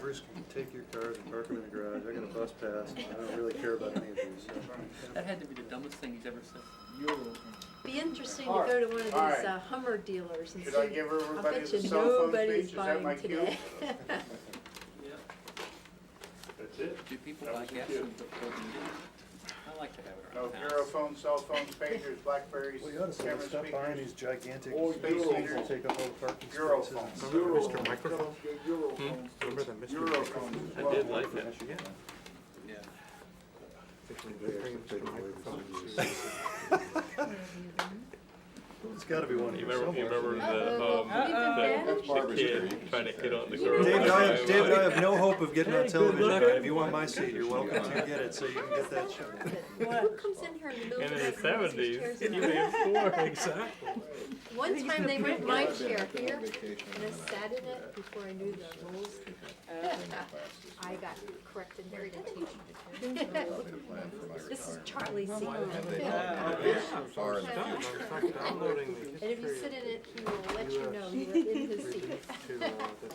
drivers can take your cars and park them in the garage. I got a bus pass. I don't really care about any of these. So. That had to be the dumbest thing he's ever said. Be interesting to go to one of these Hummer dealers and Should see. I give I'll everybody bet the you cell phone nobody's speech? Is that my buying cue? today. Yeah. That's it. Do people That buy was gas cute. in the building? I like to have it No around the house. Europhone, cell phones, pagers, Blackberries, Well, you ought to say, camera stop buying speakers. these gigantic Oh, space Europhone. heaters, take up all the parking spaces. Europhones. Euro Mr. Microphone? Europhones. Remember the Mr. Europhones. I did like that. Yeah. Yeah. Bring Mr. Microphone. It's got to be one of You these remember Uh-oh. the Barbara's kid tree. trying to hit on the You girl? know- David, I have no hope of getting on television again. If you want my seat, you're welcome to get it so you can get that show. Who comes in here in the middle And of in the the night and moves these 70s, chairs you around? may have scored. Exactly. One time they rent my chair here, and I sat in it before I knew the rules. I got corrected very teaching. This is Charlie's seat. Downloading the And if you sit in it, he will let you know you're in his seat. to the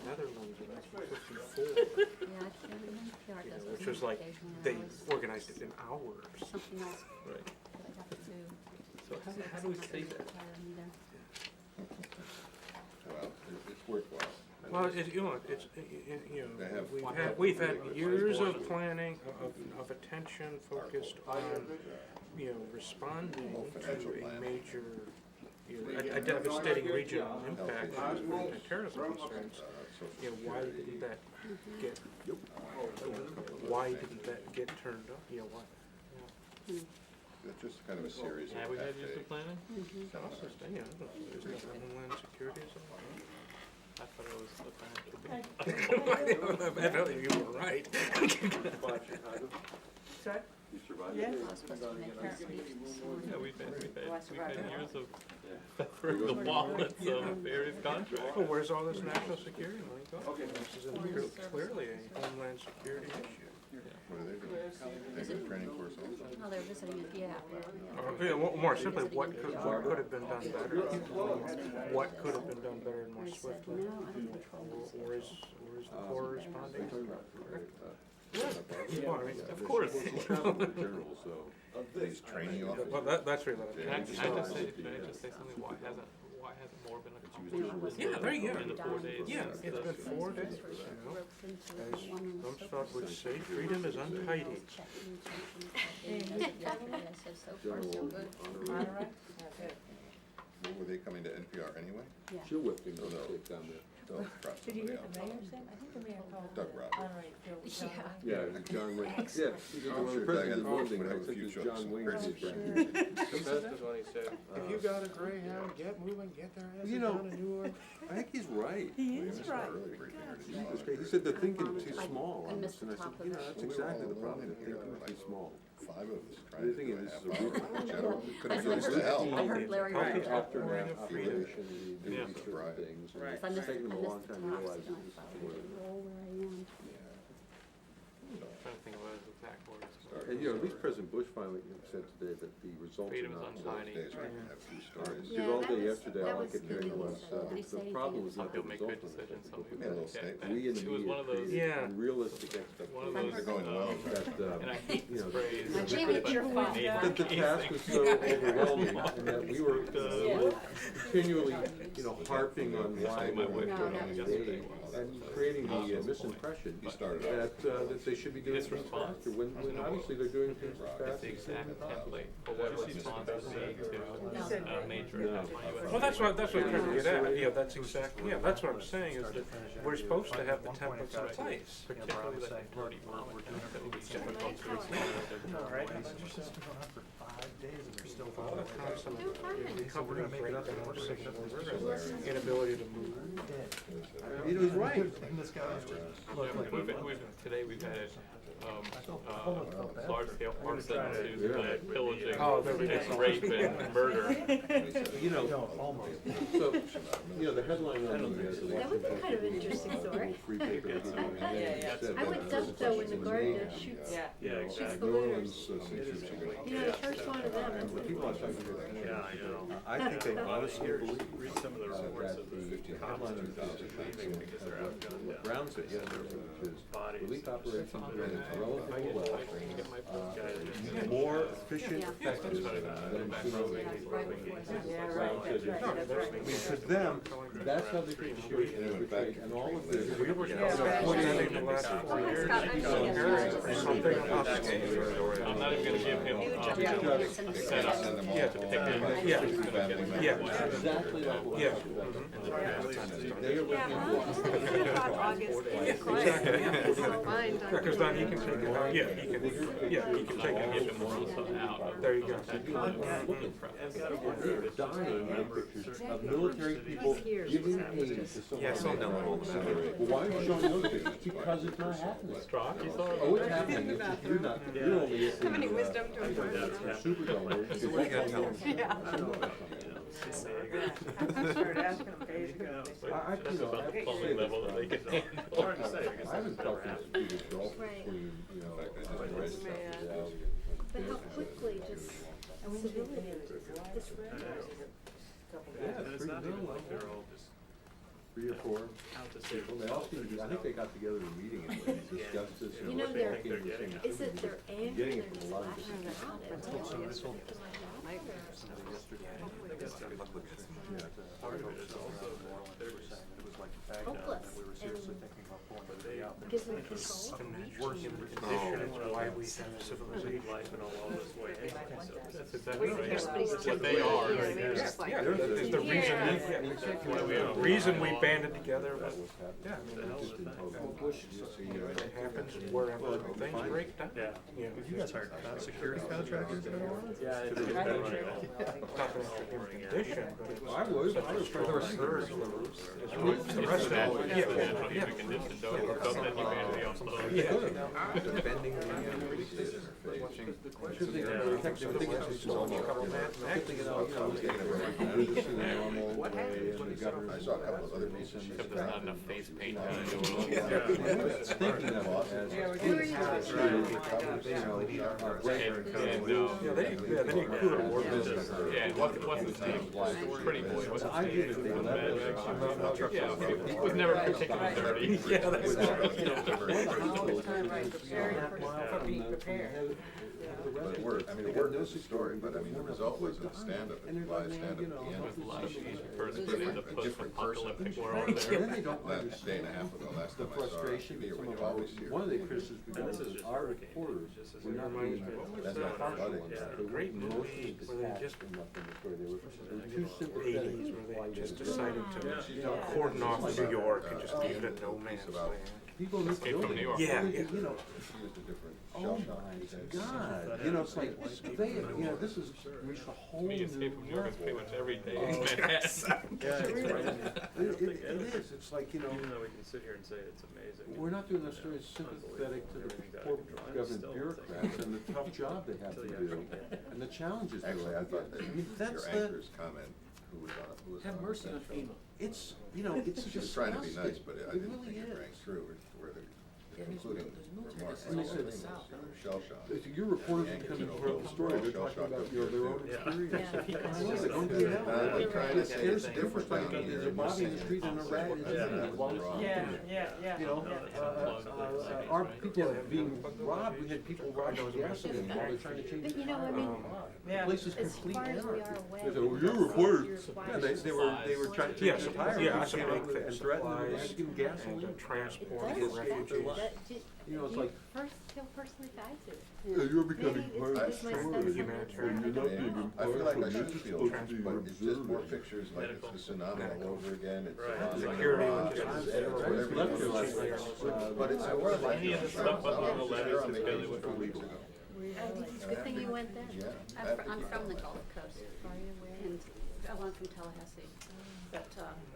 Netherlands in 1954, which was like, they organized it in hours. Something else Right. that I have to do. So how do we say that? Well, it's worthwhile. Well, it's, you know, it's, you know, They have- we've had years of planning, of attention focused on, you know, responding to a major, you know, a devastating regional impact and terrorism concerns. You know, why didn't that get, why didn't that get turned up? You know, why? It's just kind of a series of Have we had half years days. of planning? Yeah, there's no Homeland Security or something. I thought it was the plan to be. Evidently, you were right. Sorry? Yeah. I was supposed to make her speech this morning. Yeah, we've had years of feathering the wallets of various contracts. Well, where's all this national security money going? This is clearly a Homeland Security issue. What are they doing? They do a training course also. Oh, they're visiting it, yeah. More simply, what could have been done better? What could have been done better and more I said, swiftly? no, I don't control this. Or is the Corps responding? Well, Well, I mean, Of course. General, so these training officers. well, that's really what Can I just say something? Why hasn't more been accomplished Yeah, there you go. in the 4 days? Yeah, since it's the- been 4 days, you know. As Rumsfeld would say, freedom is untidy. I said, so far, so good. Were they coming to NPR anyway? Yeah. She'll whip things down there. Did you hear the mayor say? I think the mayor called. Doug Roberts. Honorary Joe. Yeah. Yeah, John Wayne. Excellent. I'm sure Doug had one thing, would have I a think few it's jokes. John Wayne Crazy did things. That's when he said, If you got a Greyhound, get moving, get their asses You know, down to Newark. I think he's right. He is right. He said the thinking too small I on missed this, and I the said, top of you know, it. that's exactly the problem, the thinking too small. 5 of us They're trying to thinking do this a is a half real. hour. General couldn't I get us to hell. heard Larry Healthy Ryan. outpouring of freedom. Affirmation, you do Yeah. these certain things, and Right. it's I missed taken them a long the time to tops, realize and that this I is thought, what. roll where I am. I'm trying to think of what his exact words. And you know, at least President Bush finally said today that the results are Freedom is not. untidy. Days where you have 2 stories. Yeah, Because all that day was- yesterday, that all I was kept hearing good. was, Did he say the problem anything? is Some not the people make good results of decisions, it, some but people Yeah, make they'll bad. stay. we in the It was one of media those, create Yeah. unrealistic one of expectations. those, They're going well. That, and I hate you this know, phrase. Now, Jamie, it's your fault. that the task was so overwhelming, and that we were continually, you know, harping on why we My were wife told doing me yesterday, and creating the misimpression He started off. that they should be doing His things response faster, when obviously they're doing things as It's fast the as exact they can. template for what a response would be to a major attack on U.S. Well, that's what I'm trying to get at. Yeah, that's exactly, yeah, that's what I'm saying, is that we're supposed to have the templates in place. Particularly like a dirty bomb attack that would be difficult to respond to. Right, but your system's going on for 5 days and they're still All the following constant No problem. recovery breakdown, signals, inability to move. He was right. And this guy looked like Today we've had large scale arson to pillaging Oh, there we go. and rape and murder. You know, so, the headline on the That would be kind of an interesting story. free paper. I would dump though when the gardener shoots, shoots the looters. You know, the first one of them, that's the People are talking about. I think they honestly believe Read some of the reports of the cops headline leaving because they're outgunned. grounds it, which is relief operations running relatively well, more efficient, effective than I mean, to them, that's how they treat security and all of this. We were spending the last 4 years something about I'm not even gonna give him a setup. Yeah, yeah, yeah, Exactly like what yeah. they are looking Because then he can take it out, yeah, he can take it out. There you go. They're dying in pictures of military people giving aid to someone. Yeah, I saw that one. Well, why are you showing those pictures? Because it's not happening. Strock, you saw it? Oh, it's happening. It's, you're not, you're only at the, Have any wisdom to impart? Superdome. So what are you gonna tell them? I started asking them basically. That's about the plumbing level that they can handle. I haven't felt this big a gulf Right. between, But how quickly just civilians just Yeah, it's pretty good. They're all just 3 or 4 out to sea. people. They all seem to, I think they got together in a meeting and discussed this. You know, what they they're- think the same Is it their anger, Getting they're it just from a lot of lashing out at Part of it is also that it was like Baghdad, hopeless and we were seriously thinking about pulling everybody out there. gives them control. Working condition is why we have civilization. Life and all this way. So that's We exactly can right. hear somebody's That's what they are. You know what I mean? It's just like- Yeah, it's the reason we banded together was, yeah, I mean, it happens wherever things break down. Yeah. You know, You guys hired security contractors in a while? Yeah, it's it's not an condition, but it's I would. such a strong surge. The rest of it, natural yeah, human condition, don't hook up that humanity on load. yeah. Defending the police station. Because they protect the thing is, it's all about mathematically, What happened? I saw a couple of other pieces. Except there's not enough face paint down there. thinking of it as Yeah, they need cooler war business. Yeah, what's his name? Pretty boy, what's his name? Yeah, okay, he was never particularly dirty. Yeah, that's Be prepared. But it worked, I mean, it worked as a story, but I mean, the result wasn't a stand-up, it's a live stand-up at the end. With a lot of Asian person in the A different person. post-apocalyptic world there. then they don't Last understand day and a half ago, last the time I saw her on frustration TV, that when some you of always hear. one of the criticisms we got was our reporters were not being That's not flooding. they Great weren't movie emotionally where they detached just enough from the story. They were too sympathetic. 80s where they just decided to cordon off New York and just leave it at no man's land. People in this Escape from building, New York. Yeah, you yeah. know, Used a different oh shell my shock, he said. God, you know, it's like, they, you know, this is reached a whole Me, new Escape from New York is pretty level. much every day in Manhattan. It is, it's like, you know, Even though we can sit here and say it's amazing. we're not doing this story sympathetic to the poor government bureaucrats and the tough job they have to do and the challenges they Actually, I have. thought that I mean, your that's the, anchor's comment, who was on Have mercy on that show. FEMA. it's, you know, it's She was just trying to be nice, disgusting. but I It didn't really think it rang is. true, where the concluding remark And they was said- shell shock. Your reporters are coming to tell the story, they're talking about, you know, their own experience. I love it, don't do that. I'm trying to say There's it's a difference different down like here. there's a body in the street and a rat is in it. Yeah. You know, our people are being robbed, we had people robbed gasoline while they're trying to change. But you know, I mean, The place is as complete far as we anarchy. are aware. They said, well, your reporters, yeah, they were trying to Yeah, change the tires. yeah, and that's a came big up with- thing. and threatened them, Supplies and give them and gasoline. transport It for does refugees. You know, it's you like, feel personally bad to it. yeah, you're becoming Maybe part of it's the my story. sense Humanitarian. You're not being I feel like I impartial, should you're feel supposed bad, to be but it's just more observing. pictures, like it's the tsunami all over again, it's. Security, But it's more like. Any of the stuff up on the letters is Billy with a couple weeks ago. It's a good thing you went then. Yeah. I'm from the Gulf Coast, and got one from Tallahassee, but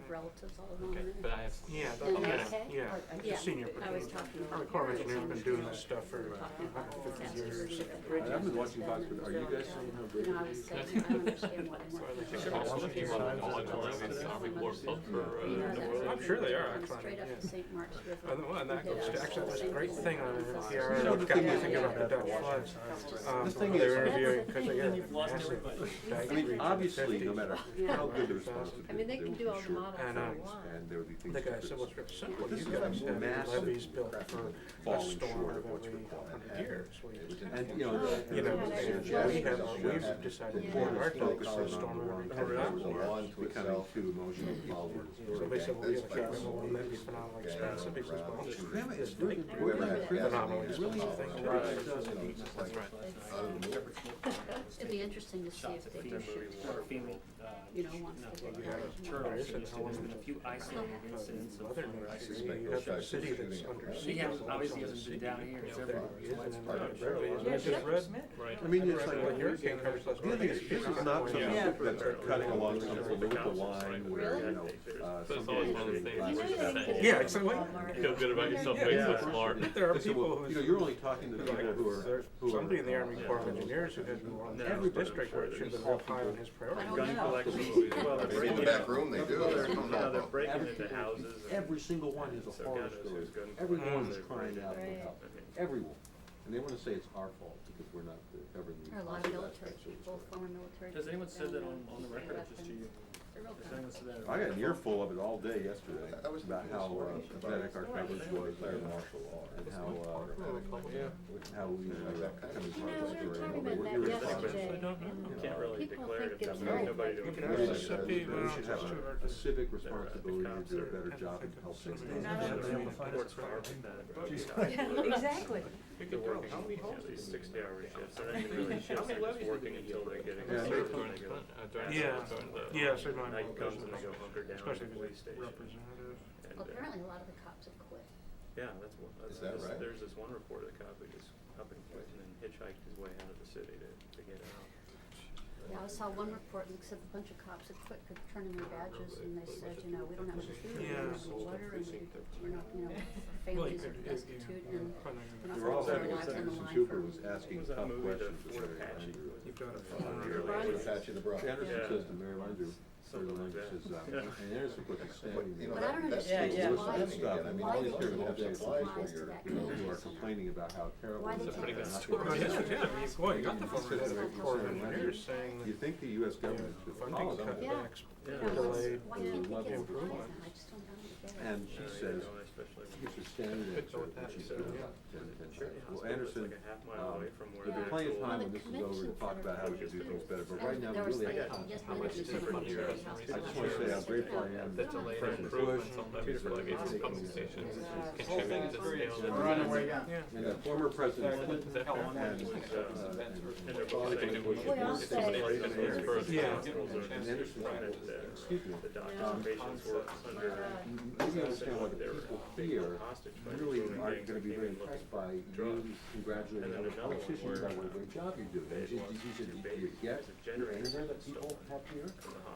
relatives all along there. But I have. Yeah, And that, that's- yeah, Yeah, senior. I was talking. Army Corps of Engineers have been doing this stuff for Talking about 150 years. I've been watching Fox, but are you guys seeing how great You know, I it was is? saying, I don't understand why they weren't. There should be some people on the Army Corps for I'm sure they are, actually. Straight up Yeah. the St. Mark's River. And that goes to, actually, there's a St. great Mark's thing on River. NPR. You know, the Got thing me is- thinking about the Dutch floods. The thing They is- were interviewing, because they got You've lost massive everybody. I mean, obviously, no matter how good the response would be, I mean, they there can would do be all the short models And, they things, want. and there would be things The to guy said, what's criticize. real simple, This you is guys have massive levees built for a falling storm short of every what's required. 100 years. And, you know, You know, and we've decided to more our focus focus on storm the one every that was 100 a years. becoming too emotional involved with the So story. they said, well, This yeah, place okay, well, that'd be phenomenally expensive. He says, well, Yeah, it's like, Whoever had phenomenally gas really expensive thing to do. Right. That's right. It'd be interesting to see if they do shoot, you know, once they get there. Turtles, so there's been a few isolated incidents of Other thunder than ice. you have a city that's under He siege. obviously hasn't been down here, it's everywhere. I just read, Right. I mean, it's like, well, hurricane covers less. the other thing is, this is not something Yeah. that's cutting along some political line where, you know, So it's some always people one of the say things glass where is you're half saying, full. Yeah, exactly. feel good about yourself, Yeah. being Yeah. so smart. There are I said, people well, who. you know, you're only talking to people who are. Somebody in the Army Corps of Engineers who has more on every district where it should have been real high on his priority. I don't know. In the back room, they do. They're breaking into houses. Every single one is a horror story. Everyone is crying out for help. Everyone. And they wanna say it's our fault because we're not covering the. There are a lot of military people, former military. Has anyone said that on the record or weapons. just to you? They're real Has anyone said that? I got an earful of it all day yesterday That was about how pathetic our coverage was and how, how we were coming You know, across we were the talking story. about that yesterday, You can't and really people declare think it. it's There's right. nobody to You can enforce have it. Sept, We should have a civic responsibility to do a better job and help things. Reports from our Yeah, exactly. They're working, at least 60-hour shifts, and then really shifts, they're just working until they're getting Yeah. a certain During they the, go. during the. Yeah, so my Night comes and they go hunker down at especially the if police it's station. representative. And, Well, apparently a lot of the cops have quit. yeah, that's what, Is that right? there's this one report of the cop who just up and quit and then hitchhiked his way out of the city to get out. Yeah, I saw one report and said a bunch of cops had quit, could turn in their badges, and they said, you know, we don't have any food, we don't have any water, and we're not, you know, families are destitute, and we're not They're all putting having our lives on the Anderson line Cooper for. was asking What was that tough movie, The questions to Fort Mary Apache? Landrieu. You've got a Put a patch in the brush. Anderson Yeah. says to Mary Landrieu, Something like that. says, Yeah. and Anderson puts a standing You there. know, But I don't that's understand Yeah, what's why- happening again. I mean, why all they these people don't have give supplies when supplies to you're, that You know, who are community complaining about how terrible Why it they is. take and it not to Well, getting- yes, yeah, boy, you got the former head of the Corps of Engineers saying You that think the US government should funding follow them? Yeah. cutbacks You know, delayed why can't they levy get improvement. supplies then? I just don't understand. And she says, Especially when gives a standard Could answer, go with that. and she said, Yeah. well, Anderson, like a half mile away from where there'll be the plenty of actual- time Well, when the this is over to talk about how we should do things better, but right now, There we was really the, have time. yes, How much the is it from your hospital. I just wanna say how grateful I am That delayed President Bush improvements on levees for legacy pumping stations contributed to scale. We're on our way down. Yeah. and former President Clinton Is that fair? and And they're both President saying Bush We all used say- Somebody else gonna use first. Yeah. and Anderson said, excuse me, the doctors' patients were under maybe understand why the people here hostage by really the aren't gonna be very looking impressed by you drugs. congratulating And then other another one politicians where, about what a great job you're doing. And she said, do you get the internet that people have here?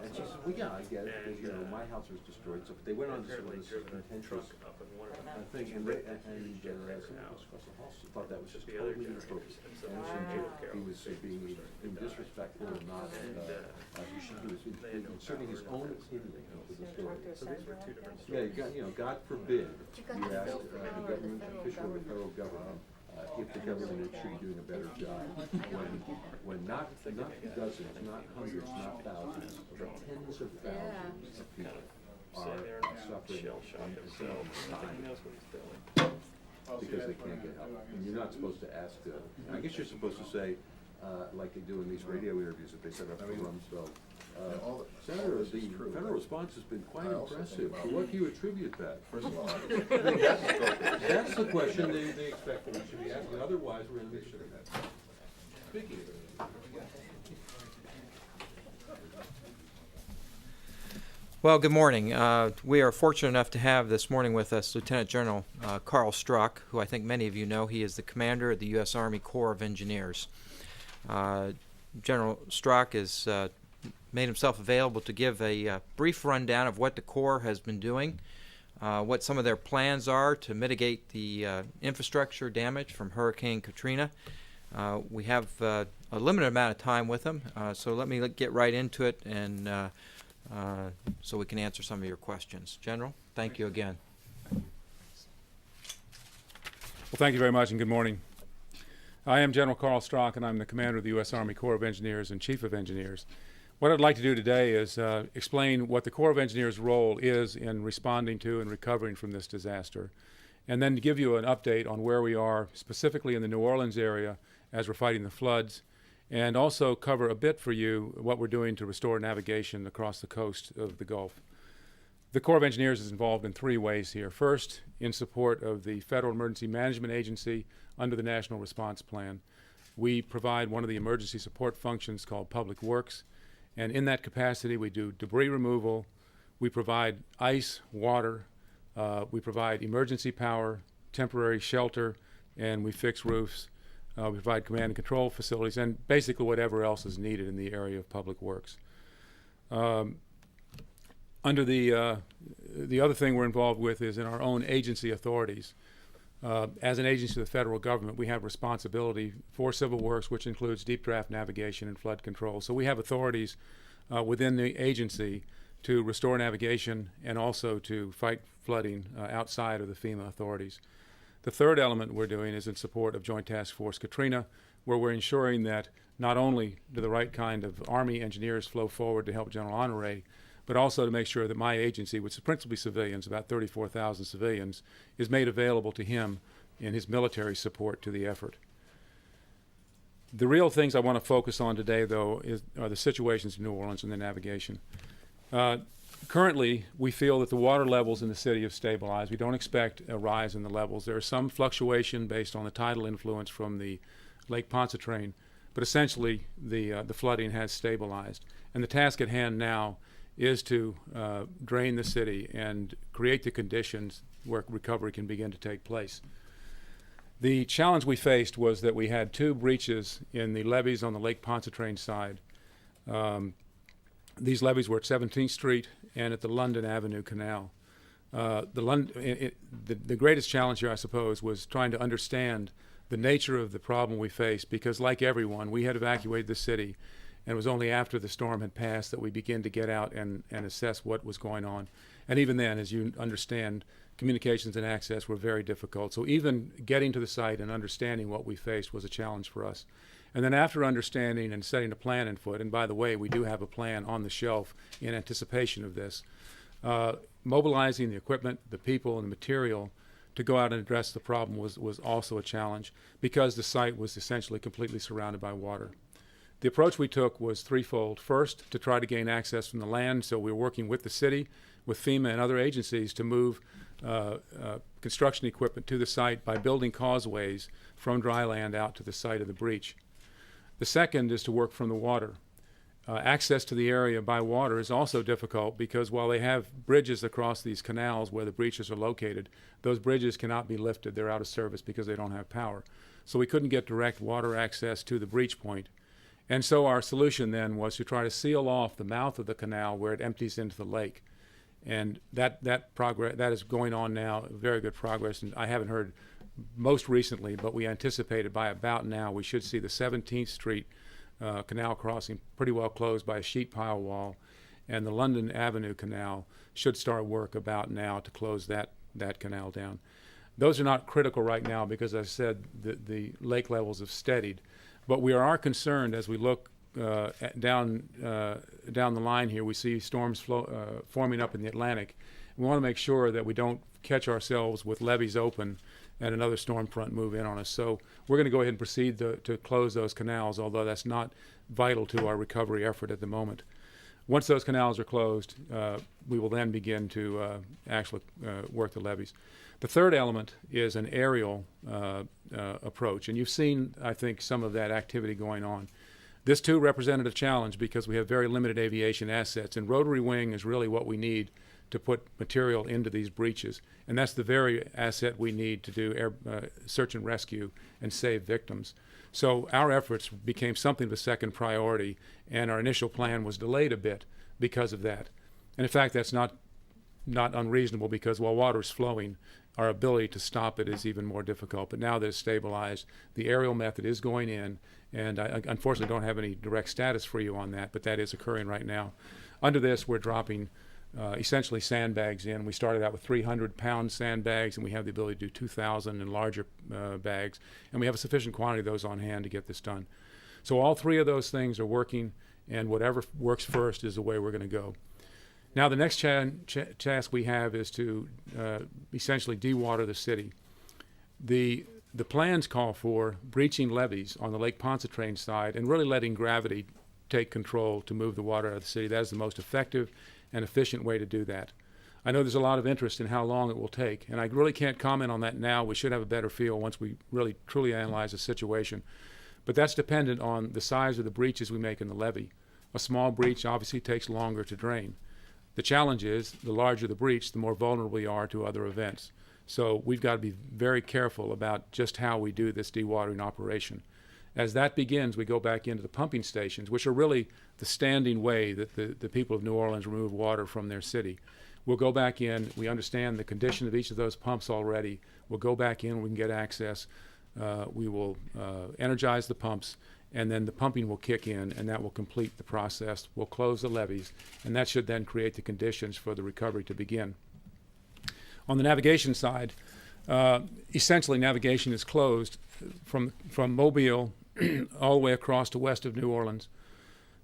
And she said, well, yeah, I get it, because, you know, my house was destroyed, so they went on to sort of this contentious up in one of them. thing, and they, and someone else across the house thought that was just totally inappropriate. He was being disrespectful and not, he was inserting his own opinion into the story. So these were two different Yeah, you know, God forbid, You you got the ask bill the for power of the government federal official of the federal government. government, if the government should be doing a better job, when not dozens, not hundreds, not thousands, but tens of thousands of people are suffering and dying because they can't get help. And you're not supposed to ask, I guess you're supposed to say, like they do in these radio interviews that they set up for Rumsfeld, Senator, the federal response has been quite impressive. To what do you attribute that? First of all, That's the question they expect that we should be asking, otherwise we're in the issue. Speaking of it. Well, good morning. We are fortunate enough to have this morning with us Lieutenant General Carl Strock, who I think many of you know. He is the commander of the U.S. Army Corps of Engineers. General Strock is made himself available to give a brief rundown of what the Corps has been doing, what some of their plans are to mitigate the infrastructure damage from Hurricane Katrina. We have a limited amount of time with him, so let me get right into it, and so we can answer some of your questions. General, thank you again. Well, thank you very much, and good morning. I am General Carl Strock, and I'm the commander of the U.S. Army Corps of Engineers and Chief of Engineers. What I'd like to do today is explain what the Corps of Engineers' role is in responding to and recovering from this disaster, and then give you an update on where we are specifically in the New Orleans area as we're fighting the floods, and also cover a bit for you what we're doing to restore navigation across the coast of the Gulf. The Corps of Engineers is involved in 3 ways here. First, in support of the Federal Emergency Management Agency under the National Response Plan. We provide one of the emergency support functions called Public Works, and in that capacity we do debris removal, we provide ice, water, we provide emergency power, temporary shelter, and we fix roofs. We provide command and control facilities, and basically whatever else is needed in the area of public works. Under the other thing we're involved with is in our own agency authorities. As an agency of the federal government, we have responsibility for civil works, which includes deep draft navigation and flood control. So we have authorities within the agency to restore navigation and also to fight flooding outside of the FEMA authorities. The third element we're doing is in support of Joint Task Force Katrina, where we're ensuring that not only do the right kind of Army engineers flow forward to help General Honore, but also to make sure that my agency, which is principally civilians, about 34,000 civilians, is made available to him in his military support to the effort. The real things I want to focus on today, though, are the situations in New Orleans and the navigation. Currently, we feel that the water levels in the city have stabilized. We don't expect a rise in the levels. There is some fluctuation based on the tidal influence from the Lake Pontchartrain, but essentially the flooding has stabilized. And the task at hand now is to drain the city and create the conditions where recovery can begin to take place. The challenge we faced was that we had 2 breaches in the levees on the Lake Pontchartrain side. These levees were at 17th Street and at the London Avenue Canal. The greatest challenge here, I suppose, was trying to understand the nature of the problem we faced, because like everyone, we had evacuated the city, and it was only after the storm had passed that we began to get out and assess what was going on. And even then, as you understand, communications and access were very difficult. So even getting to the site and understanding what we faced was a challenge for us. And then after understanding and setting a plan in foot, and by the way, we do have a plan on the shelf in anticipation of this, mobilizing the equipment, the people, and the material to go out and address the problem was also a challenge, because the site was essentially completely surrounded by water. The approach we took was threefold. First, to try to gain access from the land, so we were working with the city, with FEMA and other agencies to move construction equipment to the site by building causeways from dry land out to the site of the breach. The second is to work from the water. Access to the area by water is also difficult, because while they have bridges across these canals where the breaches are located, those bridges cannot be lifted. They're out of service because they don't have power. So we couldn't get direct water access to the breach point. And so our solution then was to try to seal off the mouth of the canal where it empties into the lake. And that is going on now, very good progress. And I haven't heard most recently, but we anticipated by about now we should see the 17th Street canal crossing pretty well closed by a sheet pile wall, and the London Avenue Canal should start work about now to close that canal down. Those are not critical right now because, as I said, the lake levels have steadied. But we are concerned as we look down the line here. We see storms forming up in the Atlantic. We want to make sure that we don't catch ourselves with levees open and another storm front move in on us. So we're going to go ahead and proceed to close those canals, although that's not vital to our recovery effort at the moment. Once those canals are closed, we will then begin to actually work the levees. The third element is an aerial approach, and you've seen, I think, some of that activity going on. This, too, represented a challenge because we have very limited aviation assets, and rotary wing is really what we need to put material into these breaches, and that's the very asset we need to do search and rescue and save victims. So our efforts became something of a second priority, and our initial plan was delayed a bit because of that. And in fact, that's not unreasonable, because while water is flowing, our ability to stop it is even more difficult. But now that it's stabilized, the aerial method is going in, and I unfortunately don't have any direct status for you on that, but that is occurring right now. Under this, we're dropping essentially sandbags in. We started out with 300-pound sandbags, and we have the ability to do 2,000 and larger bags, and we have a sufficient quantity of those on hand to get this done. So all three of those things are working, and whatever works first is the way we're going to go. Now the next task we have is to essentially dewater the city. The plans call for breaching levees on the Lake Pontchartrain side and really letting gravity take control to move the water out of the city. That is the most effective and efficient way to do that. I know there's a lot of interest in how long it will take, and I really can't comment on that now. We should have a better feel once we really truly analyze the situation. But that's dependent on the size of the breaches we make in the levee. A small breach obviously takes longer to drain. The challenge is, the larger the breach, the more vulnerable we are to other events. So we've got to be very careful about just how we do this dewatering operation. As that begins, we go back into the pumping stations, which are really the standing way that the people of New Orleans remove water from their city. We'll go back in. We understand the condition of each of those pumps already. We'll go back in. We can get access. We will energize the pumps, and then the pumping will kick in, and that will complete the process. We'll close the levees, and that should then create the conditions for the recovery to begin. On the navigation side, essentially navigation is closed from Mobile all the way across to west of New Orleans.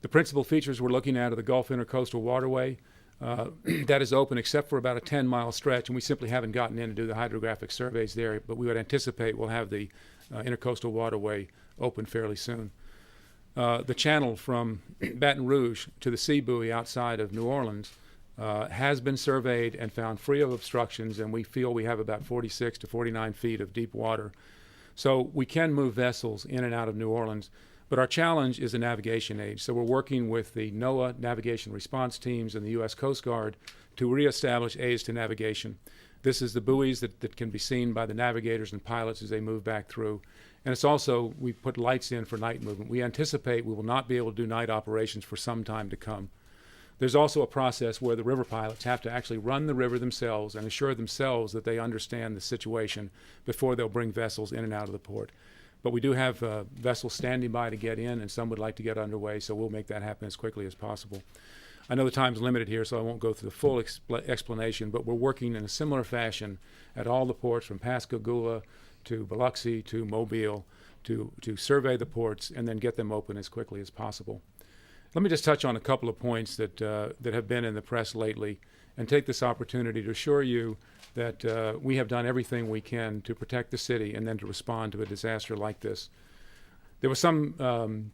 The principal features we're looking at are the Gulf Intercoastal Waterway. That is open except for about a 10-mile stretch, and we simply haven't gotten in to do the hydrographic surveys there, but we would anticipate we'll have the Intercoastal Waterway open fairly soon. The channel from Baton Rouge to the sea buoy outside of New Orleans has been surveyed and found free of obstructions, and we feel we have about 46 to 49 feet of deep water. So we can move vessels in and out of New Orleans, but our challenge is the navigation age. So we're working with the NOAA navigation response teams and the U.S. Coast Guard to reestablish aids to navigation. This is the buoys that can be seen by the navigators and pilots as they move back through. And it's also, we put lights in for night movement. We anticipate we will not be able to do night operations for some time to come. There's also a process where the river pilots have to actually run the river themselves and assure themselves that they understand the situation before they'll bring vessels in and out of the port. But we do have vessels standing by to get in, and some would like to get underway, so we'll make that happen as quickly as possible. I know the time's limited here, so I won't go through the full explanation, but we're working in a similar fashion at all the ports from Pascagoula to Biloxi to Mobile to survey the ports and then get them open as quickly as possible. Let me just touch on a couple of points that have been in the press lately and take this opportunity to assure you that we have done everything we can to protect the city and then to respond to a disaster like this. There was some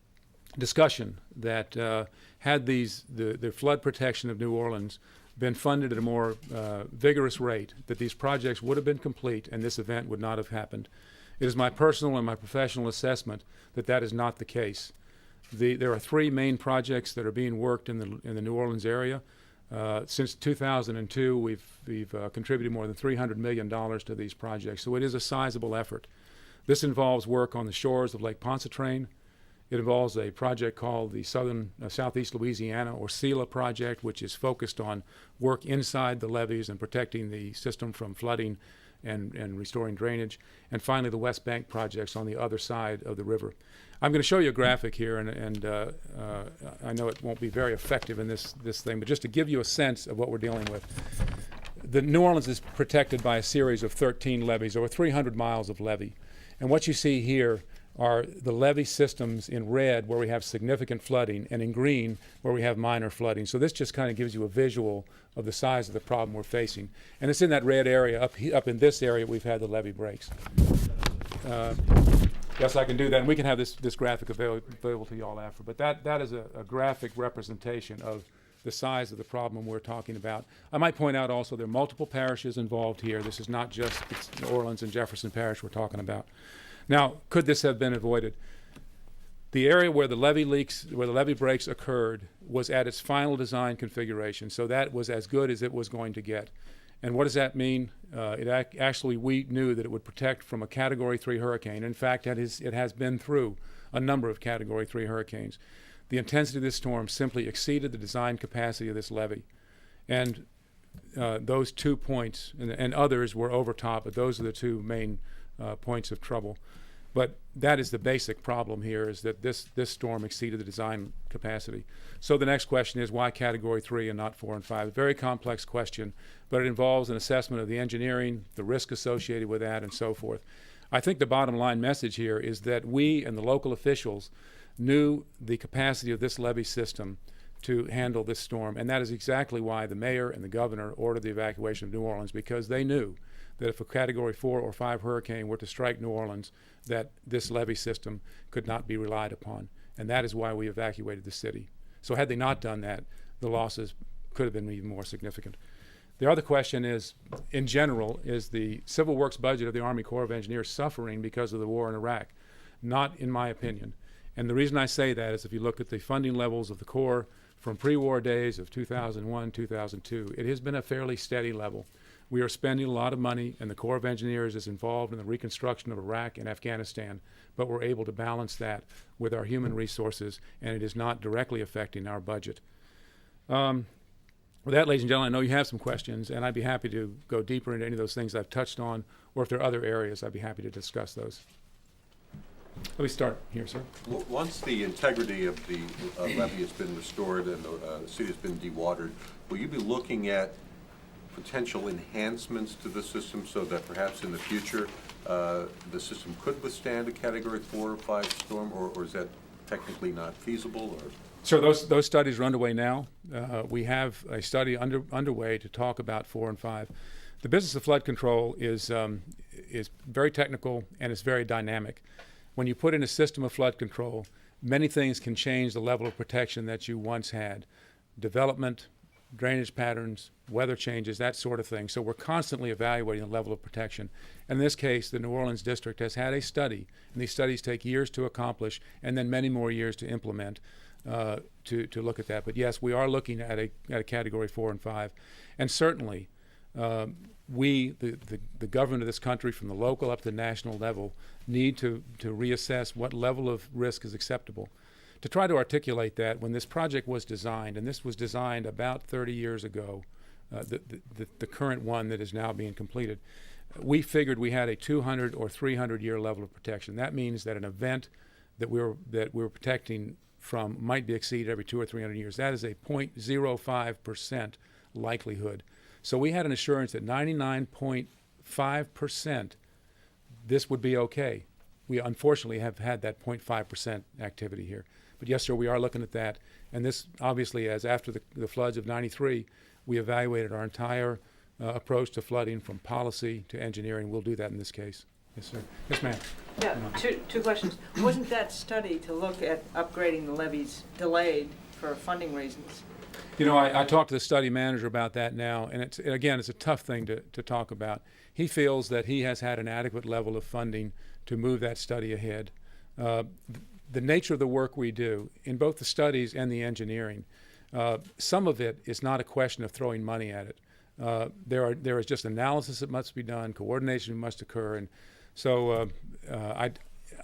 discussion that had the flood protection of New Orleans been funded at a more vigorous rate, that these projects would have been complete and this event would not have happened. It is my personal and my professional assessment that that is not the case. There are three main projects that are being worked in the New Orleans area. Since 2002, we've contributed more than $300 million to these projects, so it is a sizable effort. This involves work on the shores of Lake Pontchartrain. It involves a project called the Southeast Louisiana, or SELA project, which is focused on work inside the levees and protecting the system from flooding and restoring drainage. And finally, the West Bank projects on the other side of the river. I'm going to show you a graphic here, and I know it won't be very effective in this thing, but just to give you a sense of what we're dealing with. The New Orleans is protected by a series of 13 levees, over 300 miles of levee. And what you see here are the levee systems in red where we have significant flooding, and in green where we have minor flooding. So this just kind of gives you a visual of the size of the problem we're facing. And it's in that red area, up in this area, we've had the levee breaks. Yes, I can do that, and we can have this graphic available to you all after. But that is a graphic representation of the size of the problem we're talking about. I might point out also there are multiple parishes involved here. This is not just New Orleans and Jefferson Parish we're talking about. Now, could this have been avoided? The area where the levee breaks occurred was at its final design configuration, so that was as good as it was going to get. And what does that mean? Actually, we knew that it would protect from a Category 3 hurricane. In fact, it has been through a number of Category 3 hurricanes. The intensity of this storm simply exceeded the design capacity of this levee. And those 2 points, and others were over top, but those are the two main points of trouble. But that is the basic problem here, is that this storm exceeded the design capacity. So the next question is, why Category 3 and not 4 and 5? A very complex question, but it involves an assessment of the engineering, the risk associated with that, and so forth. I think the bottom line message here is that we and the local officials knew the capacity of this levee system to handle this storm, and that is exactly why the mayor and the governor ordered the evacuation of New Orleans, because they knew that if a Category 4 or 5 hurricane were to strike New Orleans, that this levee system could not be relied upon. And that is why we evacuated the city. So had they not done that, the losses could have been even more significant. The other question is, in general, is the Civil Works budget of the Army Corps of Engineers suffering because of the war in Iraq? Not in my opinion. And the reason I say that is if you look at the funding levels of the Corps from pre-war days of 2001, 2002, it has been a fairly steady level. We are spending a lot of money, and the Corps of Engineers is involved in the reconstruction of Iraq and Afghanistan, but we're able to balance that with our human resources, and it is not directly affecting our budget. With that, ladies and gentlemen, I know you have some questions, and I'd be happy to go deeper into any of those things I've touched on, or if there are other areas, I'd be happy to discuss those. Let me start here, sir. Once the integrity of the levee has been restored and the city has been dewatered, will you be looking at potential enhancements to the system so that perhaps in the future the system could withstand a Category 4 or 5 storm, or is that technically not feasible? Or? So those studies are underway now. We have a study underway to talk about 4 and 5. The business of flood control is very technical and it's very dynamic. When you put in a system of flood control, many things can change the level of protection that you once had. Development, drainage patterns, weather changes, that sort of thing. So we're constantly evaluating the level of protection. And in this case, the New Orleans District has had a study, and these studies take years to accomplish and then many more years to implement to look at that. But yes, we are looking at a Category 4 and 5. And certainly, we, the government of this country, from the local up to the national level, need to reassess what level of risk is acceptable. To try to articulate that, when this project was designed, and this was designed about 30 years ago, the current one that is now being completed, we figured we had a 200 or 300 year level of protection. That means that an event that we were protecting from might be exceeded every 200 or 300 years. That is a 0.05% likelihood. So we had an assurance that 99.5% this would be okay. We unfortunately have had that 0.5% activity here. But yes, sir, we are looking at that. And this obviously, as after the floods of '93, we evaluated our entire approach to flooding from policy to engineering. We'll do that in this case. Yes, sir. Yes, ma'am. Yeah, two questions. Wasn't that study to look at upgrading the levees delayed for funding reasons? You know, I talked to the study manager about that now, and it's a tough thing to talk about. He feels that he has had an adequate level of funding to move that study ahead. The nature of the work we do, in both the studies and the engineering, some of it is not a question of throwing money at it. There is just analysis that must be done, coordination must occur, and so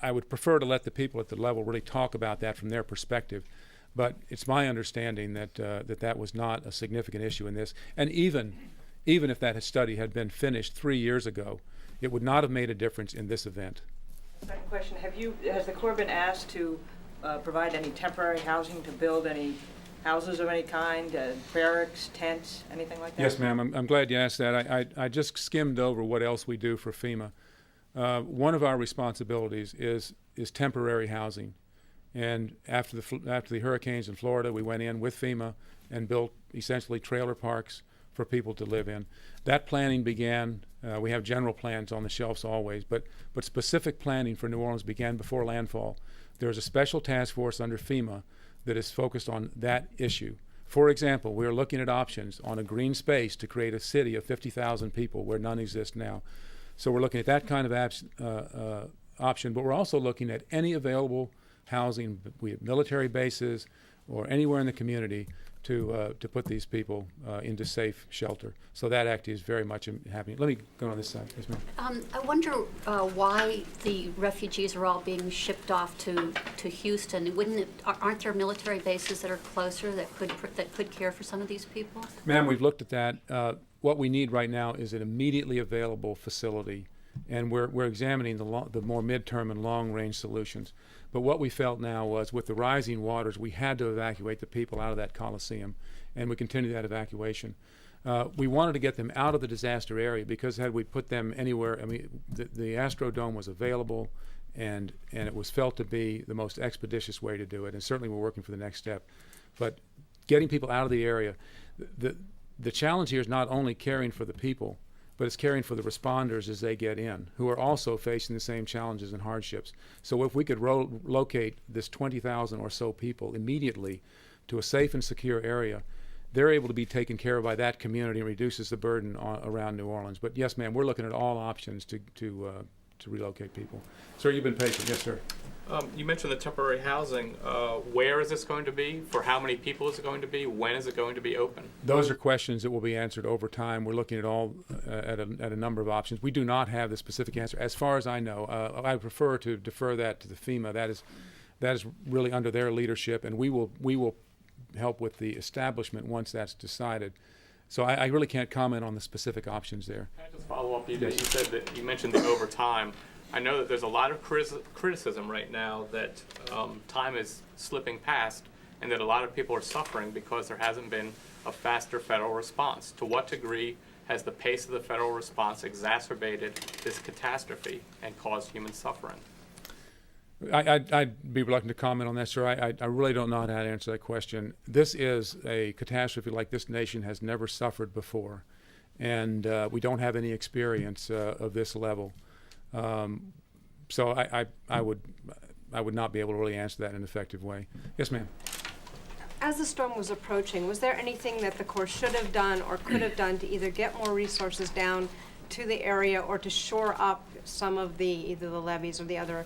I would prefer to let the people at the level really talk about that from their perspective. But it's my understanding that that was not a significant issue in this. And even if that study had been finished 3 years ago, it would not have made a difference in this event. Second question, has the Corps been asked to provide any temporary housing, to build any houses of any kind, barracks, tents, anything like that? Yes, ma'am. I'm glad you asked that. I just skimmed over what else we do for FEMA. One of our responsibilities is temporary housing. And after the hurricanes in Florida, we went in with FEMA and built essentially trailer parks for people to live in. That planning began. We have general plans on the shelves always, but specific planning for New Orleans began before landfall. There's a special task force under FEMA that is focused on that issue. For example, we're looking at options on a green space to create a city of 50,000 people where none exist now. So we're looking at that kind of option, but we're also looking at any available housing. We have military bases, or anywhere in the community to put these people into safe shelter. So that act is very much happening. Let me go on this side. Yes, ma'am. I wonder why the refugees are all being shipped off to Houston. Aren't there military bases that are closer that could care for some of these people? Ma'am, we've looked at that. What we need right now is an immediately available facility, and we're examining the more midterm and long-range solutions. But what we felt now was, with the rising waters, we had to evacuate the people out of that Coliseum, and we continue that evacuation. We wanted to get them out of the disaster area, because had we put them anywhere, I mean, the Astrodome was available, and it was felt to be the most expeditious way to do it, and certainly we're working for the next step. But getting people out of the area, the challenge here is not only caring for the people, but it's caring for the responders as they get in, who are also facing the same challenges and hardships. So if we could locate this 20,000 or so people immediately to a safe and secure area, they're able to be taken care of by that community and reduces the burden around New Orleans. But yes, ma'am, we're looking at all options to relocate people. Sir, you've been patient. Yes, sir. You mentioned the temporary housing. Where is this going to be? For how many people is it going to be? When is it going to be open? Those are questions that will be answered over time. We're looking at all at a number of options. We do not have the specific answer. As far as I know, I prefer to defer that to the FEMA. That is really under their leadership, and we will help with the establishment once that's decided. So I really can't comment on the specific options there. Can I just follow up? You Yes. said that you mentioned the overtime. I know that there's a lot of criticism right now that time is slipping past, and that a lot of people are suffering because there hasn't been a faster federal response. To what degree has the pace of the federal response exacerbated this catastrophe and caused human suffering? I'd be reluctant to comment on that, sir. I really don't know how to answer that question. This is a catastrophe like this nation has never suffered before, and we don't have any experience of this level. So I would not be able to really answer that in an effective way. Yes, ma'am. As the storm was approaching, was there anything that the Corps should have done or could have done to either get more resources down to the area or to shore up some of either the levees or the other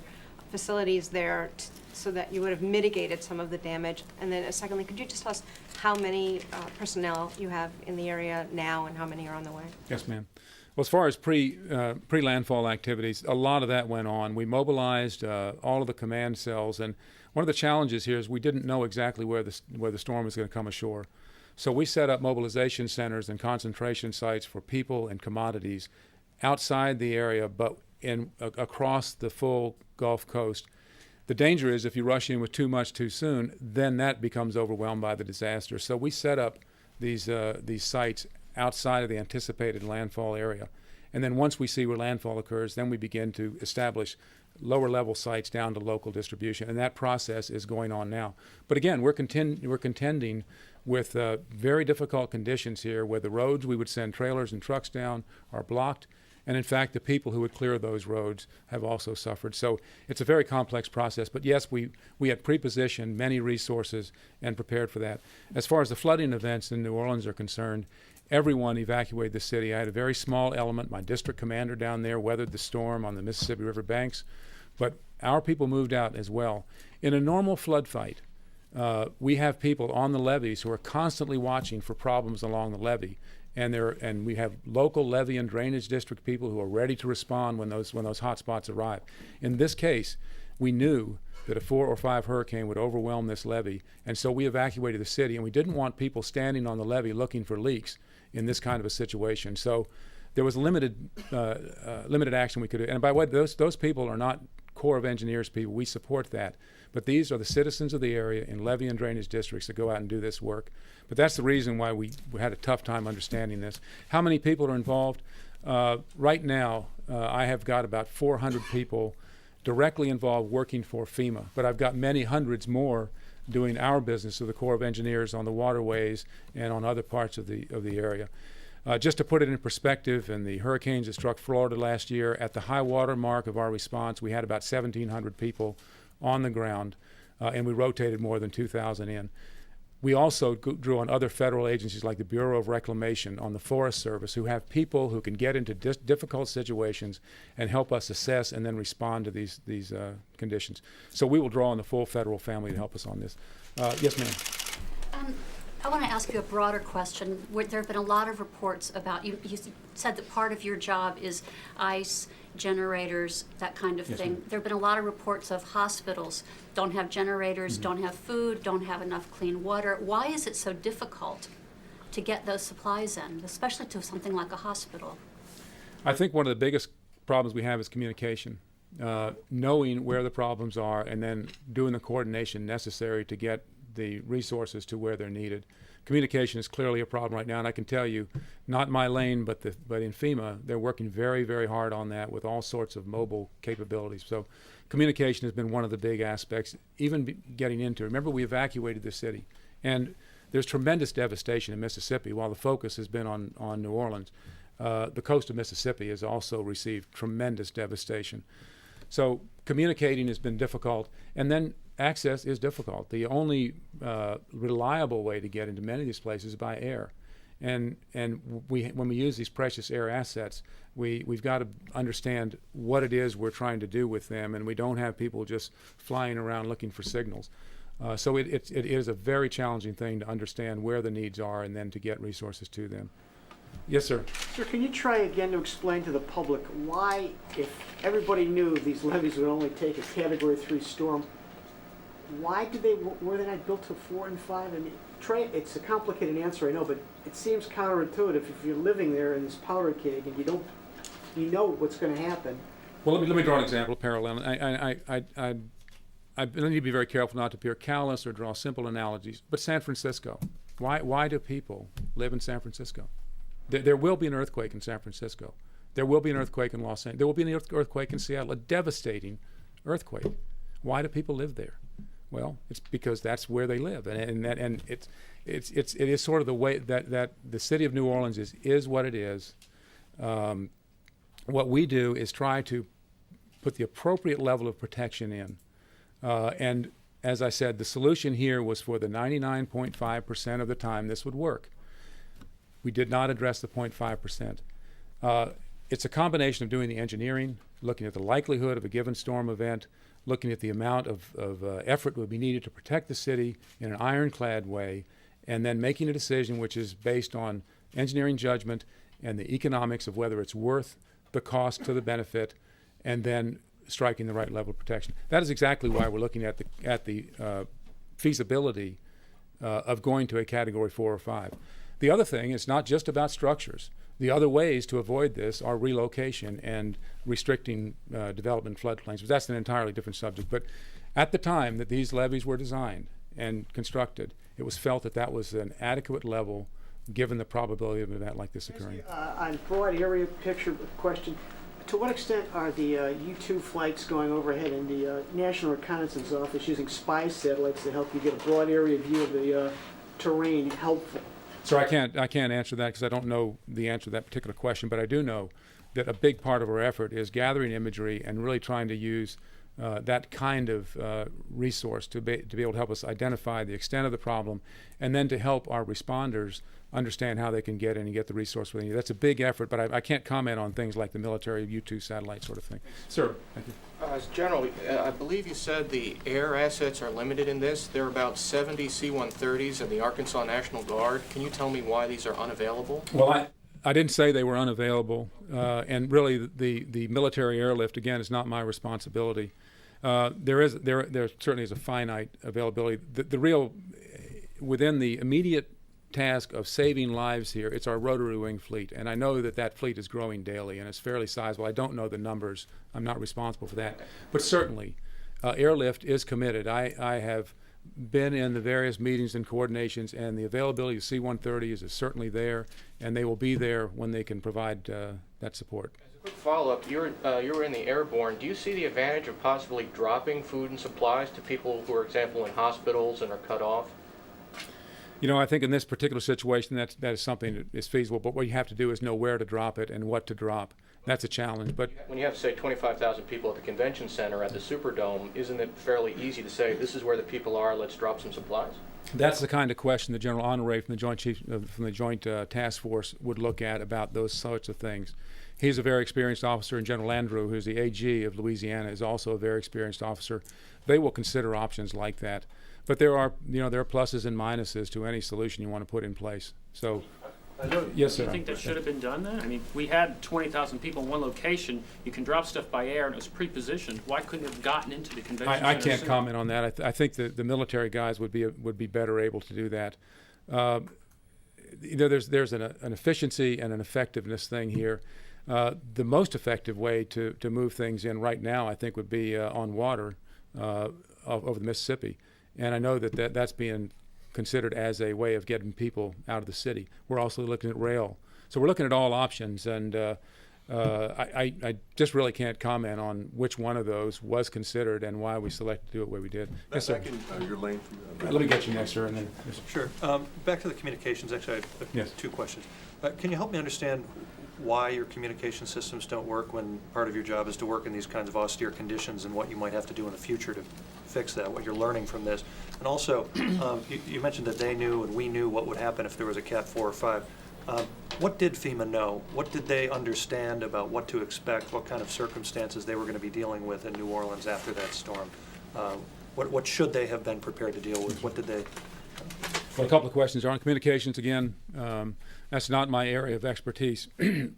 facilities there so that you would have mitigated some of the damage? And then secondly, could you just tell us how many personnel you have in the area now and how many are on the way? Yes, ma'am. Well, as far as pre-landfall activities, a lot of that went on. We mobilized all of the command cells, and one of the challenges here is we didn't know exactly where the storm was going to come ashore. So we set up mobilization centers and concentration sites for people and commodities outside the area, but across the full Gulf Coast. The danger is if you rush in with too much too soon, then that becomes overwhelmed by the disaster. So we set up these sites outside of the anticipated landfall area. And then once we see where landfall occurs, then we begin to establish lower level sites down to local distribution. And that process is going on now. But again, we're contending with very difficult conditions here, where the roads we would send trailers and trucks down are blocked. And in fact, the people who would clear those roads have also suffered. So it's a very complex process. But yes, we had pre-positioned many resources and prepared for that. As far as the flooding events in New Orleans are concerned, everyone evacuated the city. I had a very small element. My district commander down there weathered the storm on the Mississippi River banks. But our people moved out as well. In a normal flood fight, we have people on the levees who are constantly watching for problems along the levee. And we have local levee and drainage district people who are ready to respond when those hot spots arrive. In this case, we knew that a 4 or 5 hurricane would overwhelm this levee, and so we evacuated the city, and we didn't want people standing on the levee looking for leaks in this kind of a situation. So there was limited action we could do. And by the way, those people are not Corps of Engineers people. We support that. But these are the citizens of the area in levee and drainage districts that go out and do this work. But that's the reason why we had a tough time understanding this. How many people are involved? Right now, I have got about 400 people directly involved working for FEMA, but I've got many hundreds more doing our business of the Corps of Engineers on the waterways and on other parts of the area. Just to put it in perspective, in the hurricanes that struck Florida last year, at the high water mark of our response, we had about 1,700 people on the ground, and we rotated more than 2,000 in. We also drew on other federal agencies like the Bureau of Reclamation, on the Forest Service, who have people who can get into difficult situations and help us assess and then respond to these conditions. So we will draw on the full federal family to help us on this. Yes, ma'am. I want to ask you a broader question. There have been a lot of reports about, you said that part of your job is ice, generators, that kind of thing. There have been a lot of reports of hospitals don't have generators, don't have food, don't have enough clean water. Why is it so difficult to get those supplies in, especially to something like a hospital? I think one of the biggest problems we have is communication. Knowing where the problems are and then doing the coordination necessary to get the resources to where they're needed. Communication is clearly a problem right now, and I can tell you, not my lane, but in FEMA, they're working very, very hard on that with all sorts of mobile capabilities. So communication has been one of the big aspects, even getting into. Remember, we evacuated the city, and there's tremendous devastation in Mississippi. While the focus has been on New Orleans, the coast of Mississippi has also received tremendous devastation. So communicating has been difficult, and then access is difficult. The only reliable way to get into many of these places is by air. And when we use these precious air assets, we've got to understand what it is we're trying to do with them, and we don't have people just flying around looking for signals. So it is a very challenging thing to understand where the needs are and then to get resources to them. Yes, sir. Sir, can you try again to explain to the public why, if everybody knew these levees would only take a Category 3 storm, why were they not built to 4 and 5? I mean, it's a complicated answer, I know, but it seems counterintuitive if you're living there in this powder keg and you know what's going to happen. Well, let me draw an example, a parallel. I need to be very careful not to appear callous or draw simple analogies. But San Francisco, why do people live in San Francisco? There will be an earthquake in San Francisco. There will be an earthquake in Los Angeles. There will be an earthquake in Seattle, a devastating earthquake. Why do people live there? Well, it's because that's where they live, and it is sort of the way that the city of New Orleans is what it is. What we do is try to put the appropriate level of protection in, and as I said, the solution here was for the 99.5% of the time this would work. We did not address the 0.5%. It's a combination of doing the engineering, looking at the likelihood of a given storm event, looking at the amount of effort that would be needed to protect the city in an ironclad way, and then making a decision which is based on engineering judgment and the economics of whether it's worth the cost to the benefit, and then striking the right level of protection. That is exactly why we're looking at the feasibility of going to a Category 4 or 5. The other thing is not just about structures. The other ways to avoid this are relocation and restricting development floodplains, but that's an entirely different subject. But at the time that these levees were designed and constructed, it was felt that that was an adequate level given the probability of an event like this occurring. On broad area picture question, to what extent are the U-2 flights going overhead in the National Reconnaissance Office using spy satellites to help you get a broad area view of the terrain helpful? So I can't answer that because I don't know the answer to that particular question, but I do know that a big part of our effort is gathering imagery and really trying to use that kind of resource to be able to help us identify the extent of the problem, and then to help our responders understand how they can get in and get the resource they need. That's a big effort, but I can't comment on things like the military U-2 satellite sort of thing. Sir, thank you. General, I believe you said the air assets are limited in this. There are about 70 C-130s in the Arkansas National Guard. Can you tell me why these are unavailable? Well, I didn't say they were unavailable, and really the military airlift, again, is not my responsibility. There certainly is a finite availability. The real, within the immediate task of saving lives here, it's our rotary wing fleet, and I know that fleet is growing daily and it's fairly sizable. I don't know the numbers. I'm not responsible for that, but certainly airlift is committed. I have been in the various meetings and coordinations, and the availability of C-130s is certainly there, and they will be there when they can provide that support. As a quick follow-up, you were in the airborne. Do you see the advantage of possibly dropping food and supplies to people who are, for example, in hospitals and are cut off? You know, I think in this particular situation that is something that is feasible, but what you have to do is know where to drop it and what to drop. That's a challenge. But when you have, say, 25,000 people at the convention center at the Superdome, isn't it fairly easy to say, this is where the people are, let's drop some supplies? That's the kind of question the General Honoré from the Joint Task Force would look at about those sorts of things. He's a very experienced officer, and General Landrieu, who's the AG of Louisiana, is also a very experienced officer. They will consider options like that. But there are pluses and minuses to any solution you want to put in place. So, yes, Do sir. you think that should have been done then? I mean, we had 20,000 people in one location. You can drop stuff by air, and it was pre-positioned. Why couldn't it have gotten into the convention center I can't sooner? comment on that. I think the military guys would be better able to do that. There's an efficiency and an effectiveness thing here. The most effective way to move things in right now, I think, would be on water over the Mississippi. And I know that's being considered as a way of getting people out of the city. We're also looking at rail. So we're looking at all options, and I just really can't comment on which one of those was considered and why we selected to do it the way we did. Yes, sir. Back in your lane. Let me get you next, sir, and then. Sure. Back to the communications, actually, I have two questions. Can you help me understand why your communication systems don't work when part of your job is to work in these kinds of austere conditions, and what you might have to do in the future to fix that, what you're learning from this? And also, you mentioned that they knew and we knew what would happen if there was a Cat 4 or 5. What did FEMA know? What did they understand about what to expect, what kind of circumstances they were going to be dealing with in New Orleans after that storm? What should they have been prepared to deal with? What did they... Well, a couple of questions are on communications. Again, that's not my area of expertise,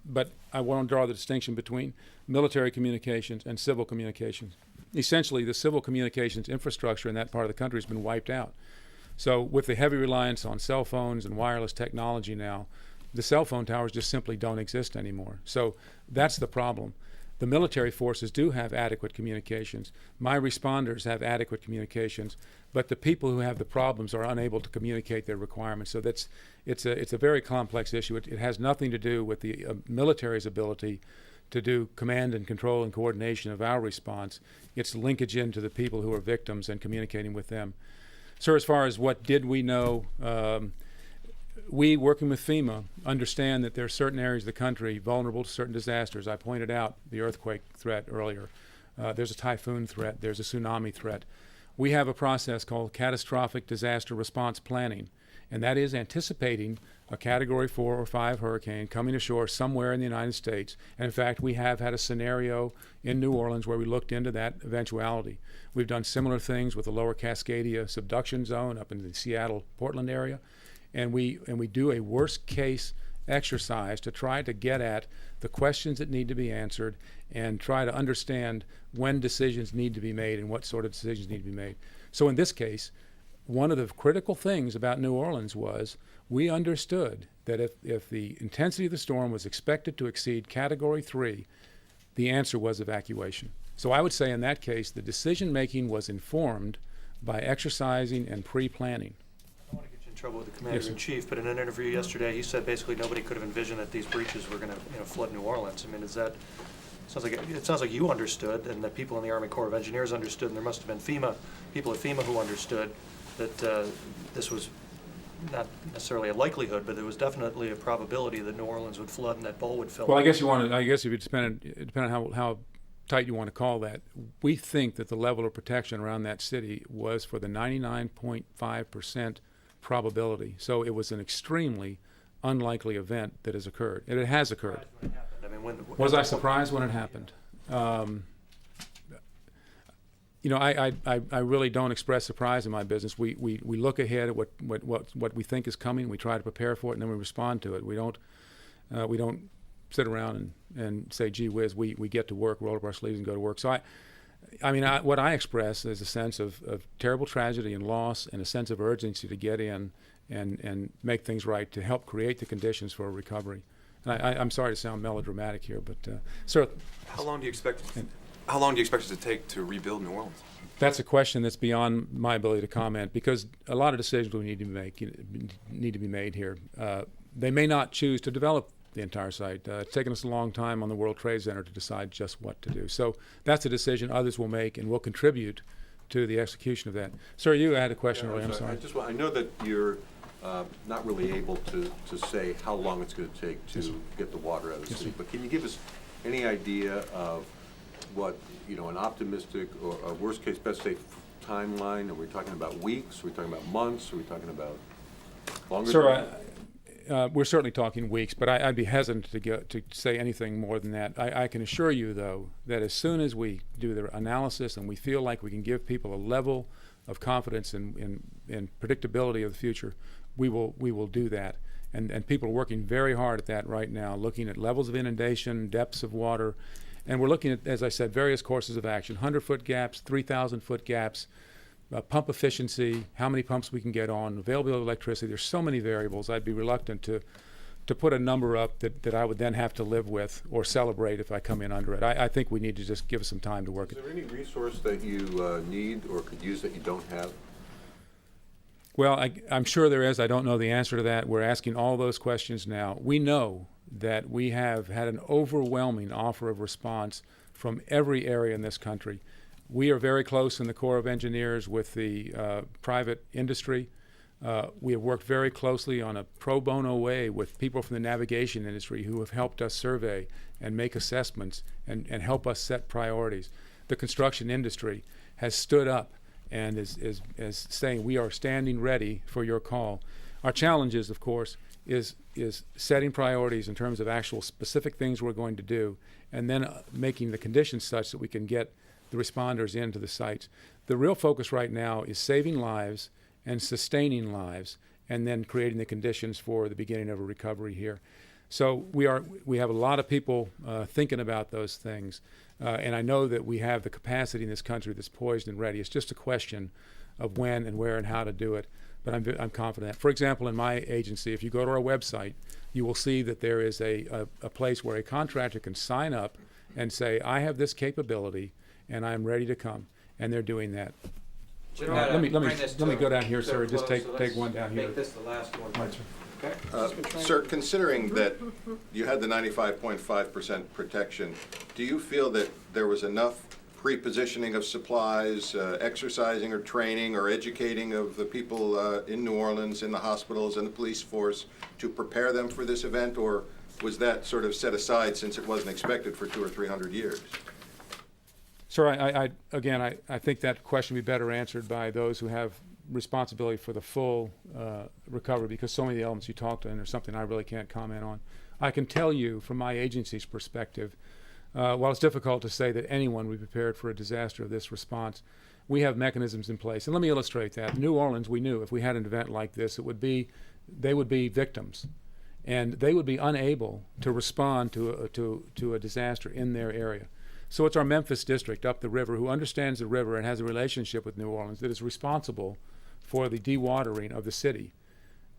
but I want to draw the distinction between military communications and civil communications. Essentially, the civil communications infrastructure in that part of the country has been wiped out. So with the heavy reliance on cell phones and wireless technology now, the cell phone towers just simply don't exist anymore. So that's the problem. The military forces do have adequate communications. My responders have adequate communications, but the people who have the problems are unable to communicate their requirements. So it's a very complex issue. It has nothing to do with the military's ability to do command and control and coordination of our response. It's linkage into the people who are victims and communicating with them. Sir, as far as what did we know, we, working with FEMA, understand that there are certain areas of the country vulnerable to certain disasters. I pointed out the earthquake threat earlier. There's a typhoon threat. There's a tsunami threat. We have a process called catastrophic disaster response planning, and that is anticipating a Category 4 or 5 hurricane coming ashore somewhere in the United States. And in fact, we have had a scenario in New Orleans where we looked into that eventuality. We've done similar things with the Lower Cascadia subduction zone up in the Seattle-Portland area. And we do a worst case exercise to try to get at the questions that need to be answered and try to understand when decisions need to be made and what sort of decisions need to be made. So in this case, one of the critical things about New Orleans was we understood that if the intensity of the storm was expected to exceed Category 3, the answer was evacuation. So I would say in that case, the decision making was informed by exercising and pre-planning. Trouble with the commander-in-chief, but in an interview yesterday, he said basically nobody could have envisioned that these breaches were going to, flood New Orleans. I mean, it sounds like you understood, and that people in the Army Corps of Engineers understood, and there must have been people at FEMA who understood that this was not necessarily a likelihood, but there was definitely a probability that New Orleans would flood and that bowl would fill. Well, I guess if it depended on how tight you want to call that. We think that the level of protection around that city was for the 99.5% probability. So it was an extremely unlikely event that has occurred. And it has occurred. Was I surprised when it happened? I really don't express surprise in my business. We look ahead at what we think is coming. We try to prepare for it, and then we respond to it. We don't sit around and say, gee whiz, we get to work, roll up our sleeves and go to work. So what I express is a sense of terrible tragedy and loss, and a sense of urgency to get in and make things right to help create the conditions for a recovery. And I'm sorry to sound melodramatic here, but sir, how long do you expect it to take to rebuild New Orleans? That's a question that's beyond my ability to comment, because a lot of decisions we need to be made here. They may not choose to develop the entire site. It's taken us a long time on the World Trade Center to decide just what to do. So that's a decision others will make and will contribute to the execution of that. Sir, you had a question earlier. I'm sorry. I know that you're not really able to say how long it's going to take to get the water out of the city, but can you give us any idea of what an optimistic or a worst case, best case timeline? Are we talking about weeks? Are we talking about months? Are we talking about longer? Sir, we're certainly talking weeks, but I'd be hesitant to say anything more than that. I can assure you, though, that as soon as we do the analysis and we feel like we can give people a level of confidence in predictability of the future, we will do that. And people are working very hard at that right now, looking at levels of inundation, depths of water, and we're looking at, as I said, various courses of action: 100-foot gaps, 3,000-foot gaps, pump efficiency, how many pumps we can get on, availability of electricity. There's so many variables. I'd be reluctant to put a number up that I would then have to live with or celebrate if I come in under it. I think we need to just give us some time to work it. Is there any resource that you need or could use that you don't have? Well, I'm sure there is. I don't know the answer to that. We're asking all those questions now. We know that we have had an overwhelming offer of response from every area in this country. We are very close in the Corps of Engineers with the private industry. We have worked very closely on a pro bono way with people from the navigation industry who have helped us survey and make assessments and help us set priorities. The construction industry has stood up and is saying, we are standing ready for your call. Our challenge is, of course, is setting priorities in terms of actual specific things we're going to do, and then making the conditions such that we can get the responders into the sites. The real focus right now is saving lives and sustaining lives, and then creating the conditions for the beginning of a recovery here. So we have a lot of people thinking about those things, and I know that we have the capacity in this country that's poised and ready. It's just a question of when and where and how to do it, but I'm confident. For example, in my agency, if you go to our website, you will see that there is a place where a contractor can sign up and say, I have this capability and I'm ready to come, and they're doing that. Let me go down here, sir, and just take one down here. Make this the last one. Right, sir. Okay. Sir, considering that you had the 95.5% protection, do you feel that there was enough pre-positioning of supplies, exercising or training or educating of the people in New Orleans, in the hospitals and the police force to prepare them for this event, or was that sort of set aside since it wasn't expected for 200 or 300 years? Sir, I think that question would be better answered by those who have responsibility for the full recovery, because so many of the elements you talked on are something I really can't comment on. I can tell you from my agency's perspective, while it's difficult to say that anyone would be prepared for a disaster of this response, we have mechanisms in place. And let me illustrate that. New Orleans, we knew if we had an event like this, they would be victims, and they would be unable to respond to a disaster in their area. So it's our Memphis district up the river, who understands the river and has a relationship with New Orleans, that is responsible for the dewatering of the city.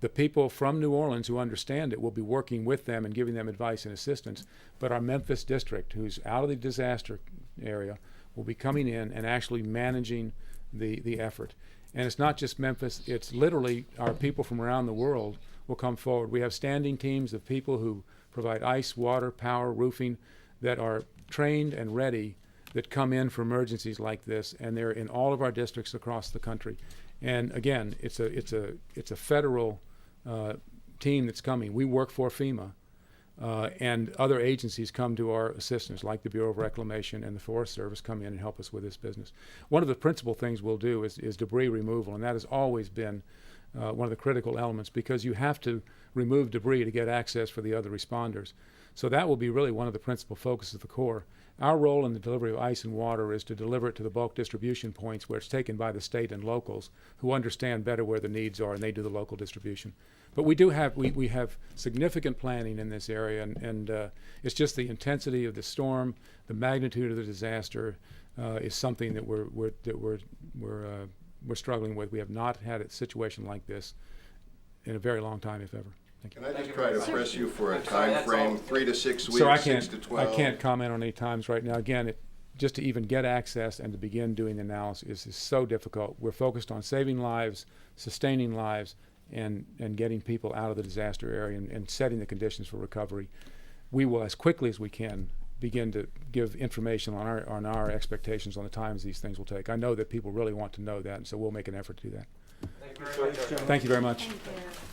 The people from New Orleans who understand it will be working with them and giving them advice and assistance, but our Memphis district, who's out of the disaster area, will be coming in and actually managing the effort. And it's not just Memphis, it's literally our people from around the world will come forward. We have standing teams of people who provide ice, water, power, roofing, that are trained and ready, that come in for emergencies like this, and they're in all of our districts across the country. And again, it's a federal team that's coming. We work for FEMA, and other agencies come to our assistance, like the Bureau of Reclamation and the Forest Service come in and help us with this business. One of the principal things we'll do is debris removal, and that has always been one of the critical elements, because you have to remove debris to get access for the other responders. So that will be really one of the principal focuses of the Corps. Our role in the delivery of ice and water is to deliver it to the bulk distribution points where it's taken by the state and locals, who understand better where the needs are, and they do the local distribution. But we have significant planning in this area, and it's just the intensity of the storm, the magnitude of the disaster is something that we're struggling with. We have not had a situation like this in a very long time, if ever. Thank you. Can I just try to press you for a time frame, 3 to 6 weeks, Sir, 6 to 12? I can't comment on any times right now. Again, just to even get access and to begin doing the analysis is so difficult. We're focused on saving lives, sustaining lives, and getting people out of the disaster area and setting the conditions for recovery. We will, as quickly as we can, begin to give information on our expectations on the times these things will take. I know that people really want to know that, and so we'll make an effort to do that. Thank you very much. Thank you very much. Thank you.